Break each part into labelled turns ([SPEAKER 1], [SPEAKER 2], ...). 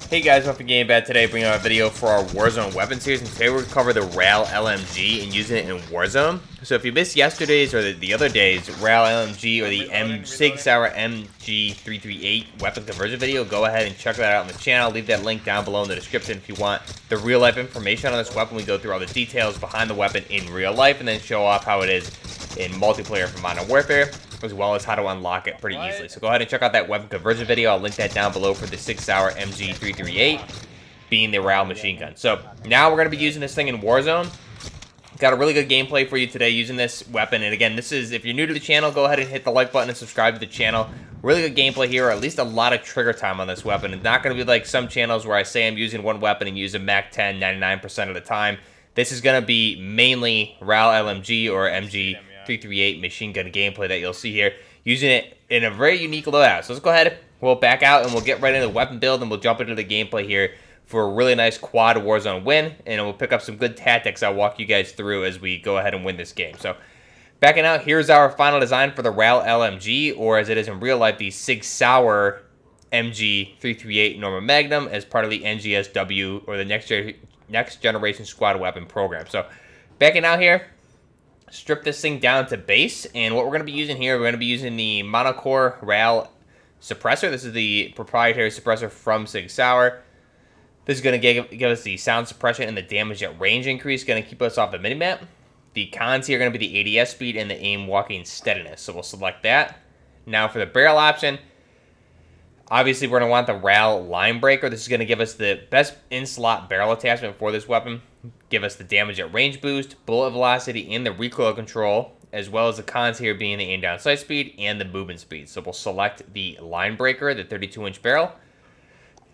[SPEAKER 1] Hey guys, welcome to Game Bad. Today bringing out a video for our Warzone weapon series, and today we're going to cover the RAAL LMG and using it in Warzone. So if you missed yesterday's or the other days RAAL LMG or the Sig Sauer MG338 weapon conversion video, go ahead and check that out on the channel. Leave that link down below in the description if you want the real life information on this weapon. We go through all the details behind the weapon in real life and then show off how it is in multiplayer for Modern Warfare, as well as how to unlock it pretty easily. So go ahead and check out that weapon conversion video. I'll link that down below for the Sig Sauer MG338 being the RAAL machine gun. So now we're going to be using this thing in Warzone. Got a really good gameplay for you today using this weapon. And again, this is, if you're new to the channel, go ahead and hit the like button and subscribe to the channel. Really good gameplay here, or at least a lot of trigger time on this weapon. It's not going to be like some channels where I say I'm using one weapon and use a Mac 10 99% of the time. This is going to be mainly RAAL LMG or MG338 machine gun gameplay that you'll see here, using it in a very unique loadout. So let's go ahead, we'll back out and we'll get right into the weapon build and we'll jump into the gameplay here for a really nice quad Warzone win, and we'll pick up some good tactics I'll walk you guys through as we go ahead and win this game. So backing out, here's our final design for the RAAL LMG, or as it is in real life, the Sig Sauer MG338 Norma Magnum as part of the NGSW, or the Next Generation Squad Weapon program. So backing out here, strip this thing down to base, and what we're going to be using here, we're going to be using the monocore RAAL suppressor. This is the proprietary suppressor from Sig Sauer. This is going to give us the sound suppression and the damage at range increase, going to keep us off the minimap. The cons here are going to be the ADS speed and the aim walking steadiness, so we'll select that. Now for the barrel option, obviously we're going to want the RAAL line breaker. This is going to give us the best in-slot barrel attachment for this weapon, give us the damage at range boost, bullet velocity, and the recoil control, as well as the cons here being the aim down sight speed and the movement speed. So we'll select the line breaker, the 32-inch barrel.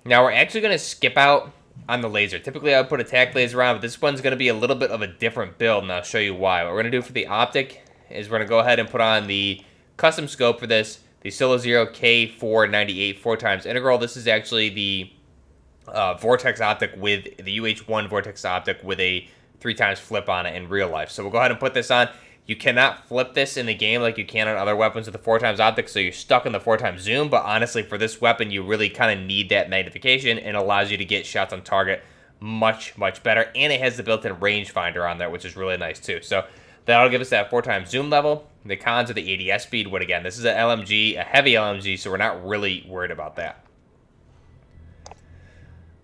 [SPEAKER 1] Now we're actually going to skip out on the laser. Typically I would put a tack laser on, but this one's going to be a little bit of a different build, and I'll show you why. What we're going to do for the optic is we're going to go ahead and put on the custom scope for this, the Solo Zero K498 4x integral. This is actually the Vortex optic with the UH1 Vortex optic with a 3x flip on it in real life. So we'll go ahead and put this on. You cannot flip this in the game like you can on other weapons with the 4x optic, so you're stuck in the 4x zoom, but honestly for this weapon you really kind of need that magnification, and allows you to get shots on target much better, and it has the built-in rangefinder on there, which is really nice too. So that'll give us that 4x zoom level. The cons are the ADS speed, but again, this is an LMG, a heavy LMG, so we're not really worried about that.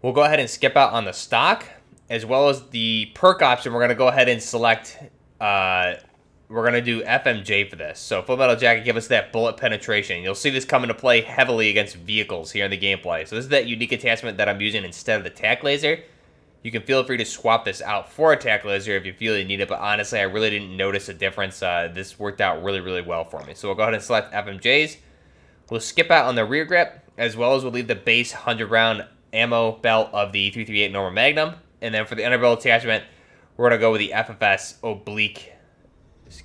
[SPEAKER 1] We'll go ahead and skip out on the stock, as well as the perk option. We're going to go ahead and select, we're going to do FMJ for this. So Full Metal Jacket give us that bullet penetration. You'll see this come into play heavily against vehicles here in the gameplay. So this is that unique attachment that I'm using instead of the tack laser. You can feel free to swap this out for a tack laser if you feel you need it, but honestly, I really didn't notice a difference. This worked out really well for me. So we'll go ahead and select FMJs. We'll skip out on the rear grip, as well as we'll leave the base 100-round ammo belt of the 338 Norma Magnum. And then for the underbarrel attachment, we're going to go with the FFS oblique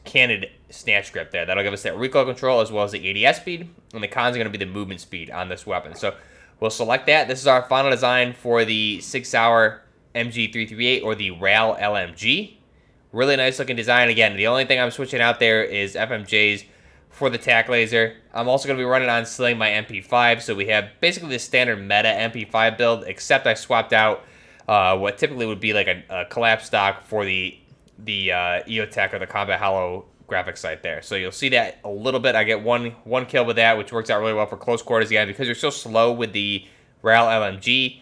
[SPEAKER 1] candid snatch grip there. That'll give us that recoil control as well as the ADS speed, and the cons are going to be the movement speed on this weapon. So we'll select that. This is our final design for the Sig Sauer MG338 or the RAAL LMG. Really nice looking design. Again, the only thing I'm switching out there is FMJs for the tack laser. I'm also going to be running on Sling my MP5, so we have basically the standard meta MP5 build, except I swapped out what typically would be like a collapse stock for the EOTech or the Combat Hollow graphics site there. So you'll see that a little bit. I get one kill with that, which works out really well for close quarters. Again, because you're so slow with the RAAL LMG,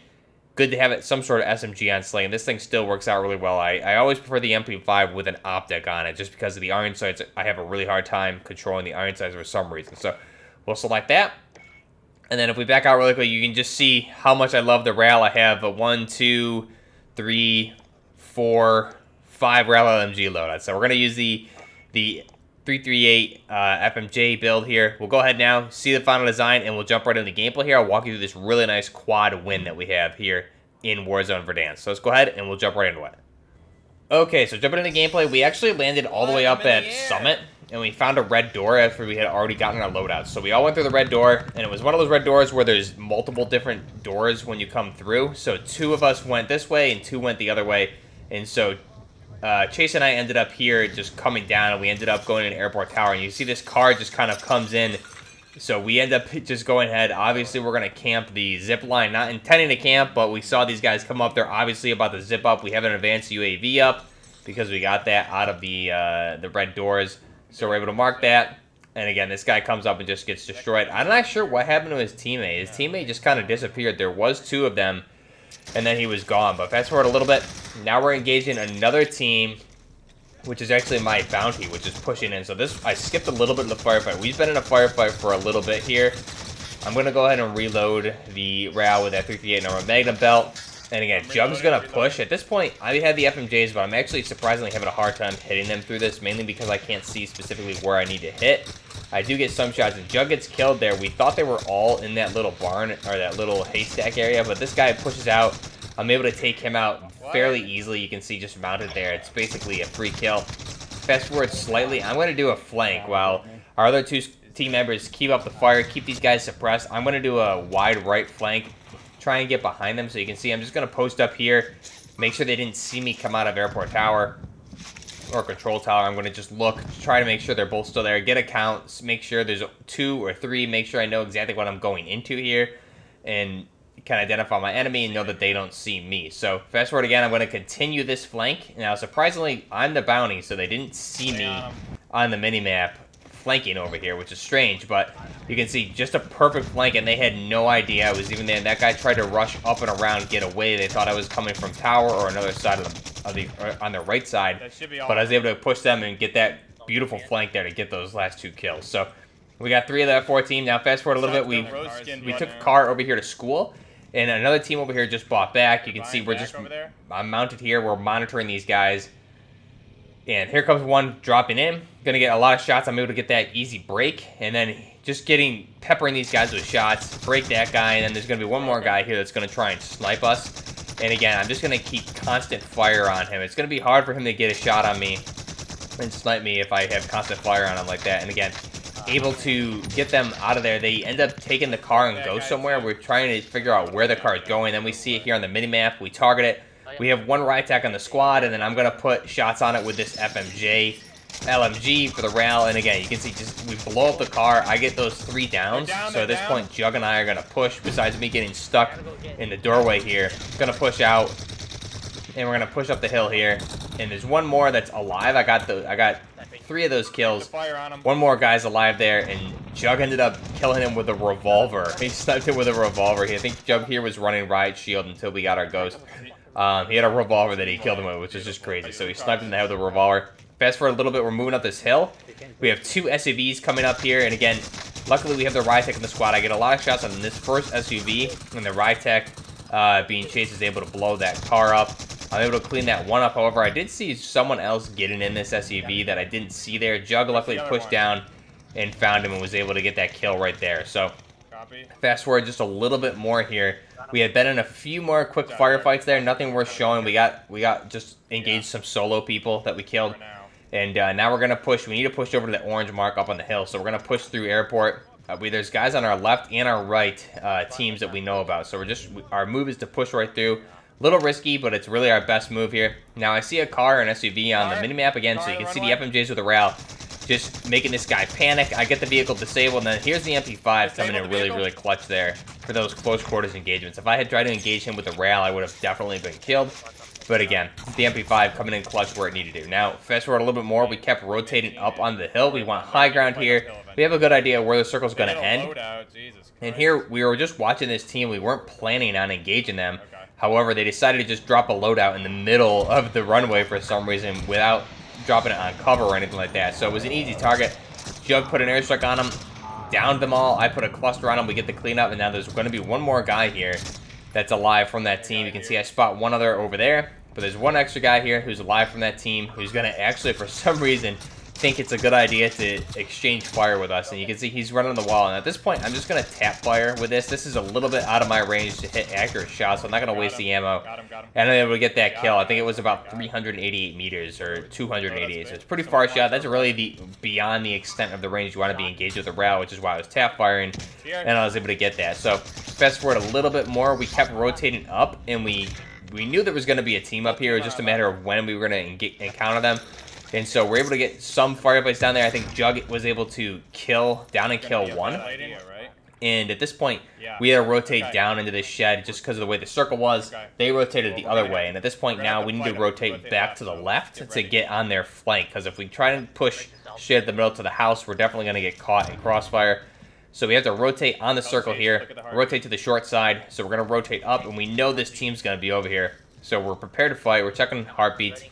[SPEAKER 1] good to have it some sort of SMG on Sling. This thing still works out really well. I always prefer the MP5 with an optic on it, just because of the iron sights. I have a really hard time controlling the iron sights for some reason. So we'll select that. And then if we back out really quick, you can just see how much I love the RAAL. I have a 1, 2, 3, 4, 5 RAAL LMG loadouts. So we're going to use the 338 FMJ build here. We'll go ahead now, see the final design, and we'll jump right into the gameplay here. I'll walk you through this really nice quad win that we have here in Warzone Verdansk. So let's go ahead and we'll jump right into it. Okay, so jumping into gameplay, we actually landed all the way up at Summit, and we found a red door after we had already gotten our loadouts. So we all went through the red door, and it was one of those red doors where there's multiple different doors when you come through. So 2 of us went this way and 2 went the other way, and so Chase and I ended up here just coming down, and we ended up going to an airport tower, and you see this car just kind of comes in So we end up just going ahead. Obviously, we're going to camp the zip line. Not intending to camp, but we saw these guys come up. They're obviously about to zip up. We have an advanced UAV up because we got that out of the red doors. So we're able to mark that. And again, this guy comes up and just gets destroyed. I'm not sure what happened to his teammate. His teammate just kind of disappeared. There was 2 of them, and then he was gone. But fast forward a little bit. Now we're engaging another team, which is actually my bounty, which is pushing in. So this, I skipped a little bit in the firefight. We've been in a firefight for a little bit here. I'm going to go ahead and reload the RAAL with that 338 Norma Magnum belt. And again, Jug's going to push. At this point, I had the FMJs, but I'm actually surprisingly having a hard time hitting them through this, mainly because I can't see specifically where I need to hit. I do get some shots, and Jug gets killed there. We thought they were all in that little barn, or that little haystack area, but this guy pushes out. I'm able to take him out fairly easily. You can see just mounted there. It's basically a free kill. Fast forward slightly, I'm going to do a flank while our other 2 team members keep up the fire, keep these guys suppressed. I'm going to do a wide right flank, try and get behind them. So you can see I'm just going to post up here, make sure they didn't see me come out of airport tower or control tower. I'm going to just look, try to make sure they're both still there, get a count, make sure there's 2 or 3, make sure I know exactly what I'm going into here, and can identify my enemy and know that they don't see me. So fast forward again, I'm going to continue this flank. Now surprisingly, I'm the bounty, so they didn't see me on the minimap flanking over here, which is strange, but you can see just a perfect flank, and they had no idea I was even there. That guy tried to rush up and around, get away. They thought I was coming from tower or another side of the on the right side, but I was able to push them and get that beautiful flank there to get those last 2 kills. So we got 3 of that 4 team. Now fast forward a little bit, we took a car over here to school, and another team over here just bought back. You can see I'm mounted here. We're monitoring these guys. And here comes one dropping in. Gonna get a lot of shots. I'm able to get that easy break. And then just peppering these guys with shots. Break that guy. And then there's gonna be one more guy here that's gonna try and snipe us. And again, I'm just gonna keep constant fire on him. It's gonna be hard for him to get a shot on me and snipe me if I have constant fire on him like that. And again, able to get them out of there. They end up taking the car and go somewhere. We're trying to figure out where the car is going. Then we see it here on the minimap. We target it. We have 1 riot attack on the squad, and then I'm going to put shots on it with this LMG for the RAAL. And again, you can see we blow up the car. I get those 3 downs. So at this point, Jug and I are going to push. Besides me getting stuck in the doorway here, going to push out, and we're going to push up the hill here. And there's 1 more that's alive. I got 3 of those kills. 1 more guy's alive there, and Jug ended up killing him with a revolver. He sniped him with a revolver. I think Jug here was running riot shield until we got our ghost. He had a revolver that he killed him with, which is just crazy. So he sniped him in the head with a revolver. Fast forward a little bit, we're moving up this hill. We have 2 SUVs coming up here, and again, luckily we have the riot tech in the squad. I get a lot of shots on this first SUV, and the riot tech being chased is able to blow that car up. I'm able to clean that one up. However, I did see someone else getting in this SUV that I didn't see there. Jug luckily pushed down and found him and was able to get that kill right there. So fast forward just a little bit more here. We had been in a few more quick firefights there. Nothing worth showing. We got just engaged some solo people that we killed. And now we're going to push. We need to push over to the orange mark up on the hill. So we're going to push through airport. There's guys on our left and our right teams that we know about. So our move is to push right through. A little risky, but it's really our best move here. Now I see a car and SUV on the minimap again, so you can see the FMJs with the RAAL just making this guy panic. I get the vehicle disabled, and then here's the MP5 coming in really, really clutch there for those close quarters engagements. If I had tried to engage him with the RAAL, I would have definitely been killed. But again, the MP5 coming in clutch where it needed to. Now, fast forward a little bit more, we kept rotating up on the hill. We want high ground here. We have a good idea where the circle's going to end. And here, we were just watching this team. We weren't planning on engaging them. However, they decided to just drop a loadout in the middle of the runway for some reason without dropping it on cover or anything like that. So it was an easy target. Jug put an airstrike on them, downed them all. I put a cluster on them. We get the cleanup, and now there's going to be one more guy here that's alive from that team. You can see I spot one other over there, but there's one extra guy here who's alive from that team who's going to actually, for some reason, think it's a good idea to exchange fire with us. And you can see he's running the wall, and at this point I'm just going to tap fire with this. This is a little bit out of my range to hit accurate shots, so I'm not going to waste the ammo. And I'm able to get that kill. I think it was about 388 meters or 288, so it's a pretty far shot. That's really beyond the extent of the range you want to be engaged with the RAAL, which is why I was tap firing, and I was able to get that. So fast forward a little bit more, we kept rotating up, and we knew there was going to be a team up here. It was just a matter of when we were going to encounter them. And so we're able to get some firefights down there. I think Jug was able to kill one. And at this point, we had to rotate down into this shed just because of the way the circle was. They rotated the other way. And at this point now, we need to rotate back to the left to get on their flank. Because if we try to push straight at the middle to the house, we're definitely going to get caught in crossfire. So we have to rotate on the circle here, rotate to the short side. So we're going to rotate up, and we know this team's going to be over here. So we're prepared to fight. We're checking heartbeats.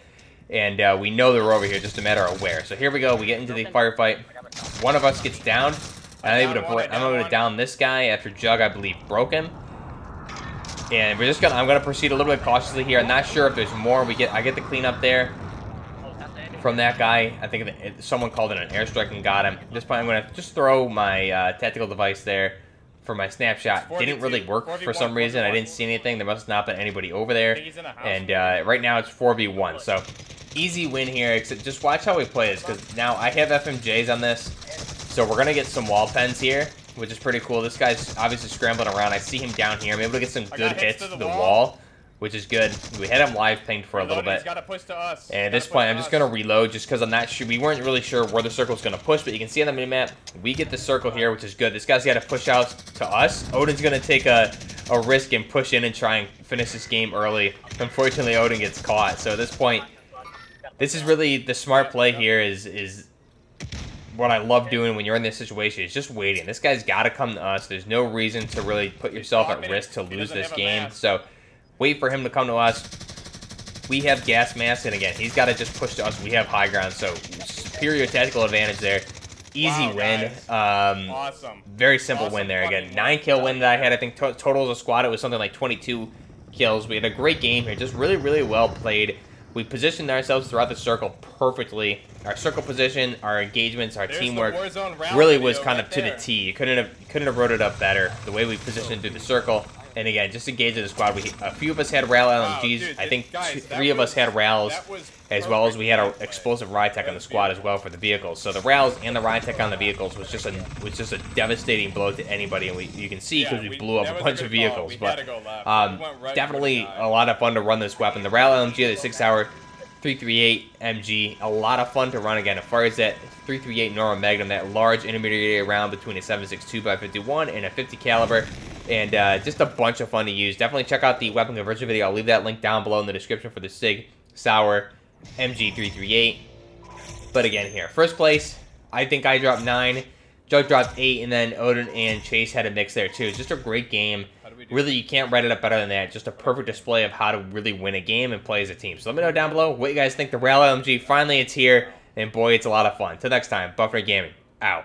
[SPEAKER 1] And we know they're over here, just a matter of where. So here we go. We get into the firefight. One of us gets down. I'm able to down this guy after Jug, I believe, broke him. And I'm gonna proceed a little bit cautiously here. I'm not sure if there's more. I get the cleanup there from that guy. I think someone called in an airstrike and got him. At this point, I'm gonna just throw my tactical device there for my snapshot. Didn't really work for some reason. I didn't see anything. There must not have been anybody over there. And right now it's 4v1. So easy win here. Except just watch how we play this, because now I have FMJs on this. So we're going to get some wall pens here, which is pretty cool. This guy's obviously scrambling around. I see him down here. I'm able to get some good hits to the wall, which is good. We had him live pinged for a little bit. And at this point, I'm just going to reload just because I'm not sure. We weren't really sure where the circle's going to push, but you can see on the minimap, we get the circle here, which is good. This guy's got to push out to us. Odin's going to take a risk and push in and try and finish this game early. Unfortunately, Odin gets caught. So at this point, this is really the smart play here is what I love doing when you're in this situation is just waiting. This guy's got to come to us. There's no reason to really put yourself at risk to lose this game. So wait for him to come to us. We have gas masks, and again, he's got to just push to us. We have high ground, so superior tactical advantage there. Easy win.
[SPEAKER 2] Awesome.
[SPEAKER 1] Very simple win there. Again, 9-kill win that I had. I think total as a squad, it was something like 22 kills. We had a great game here. Just really, really well played. We positioned ourselves throughout the circle perfectly. Our circle position, our engagements, our teamwork really was kind of to the T. You couldn't have wrote it up better. The way we positioned through the circle. And again, just engage in the squad. A few of us had RAAL LMGs. I think three of us had RAALs, as well as we had an explosive ride tech on the squad as well for the vehicles. So the RAALs and the ride tech on the vehicles was just a devastating blow to anybody. And you can see because we blew up a bunch of vehicles. But definitely a lot of fun to run this weapon. The RAAL LMG, the Sig Sauer 338 MG, a lot of fun to run. Again, it fires that 338 Norma Magnum, that large intermediate round between a 7.62x51 and a 50 caliber. And just a bunch of fun to use. Definitely check out the weapon conversion video. I'll leave that link down below in the description for the Sig Sauer MG338. But again here, first place, I think I dropped 9. Jug dropped 8, and then Odin and Chase had a mix there too. Just a great game. Really, you can't write it up better than that. Just a perfect display of how to really win a game and play as a team. So let me know down below what you guys think. The RAAL LMG, finally it's here. And boy, it's a lot of fun. Till next time, Buffner Gaming, out.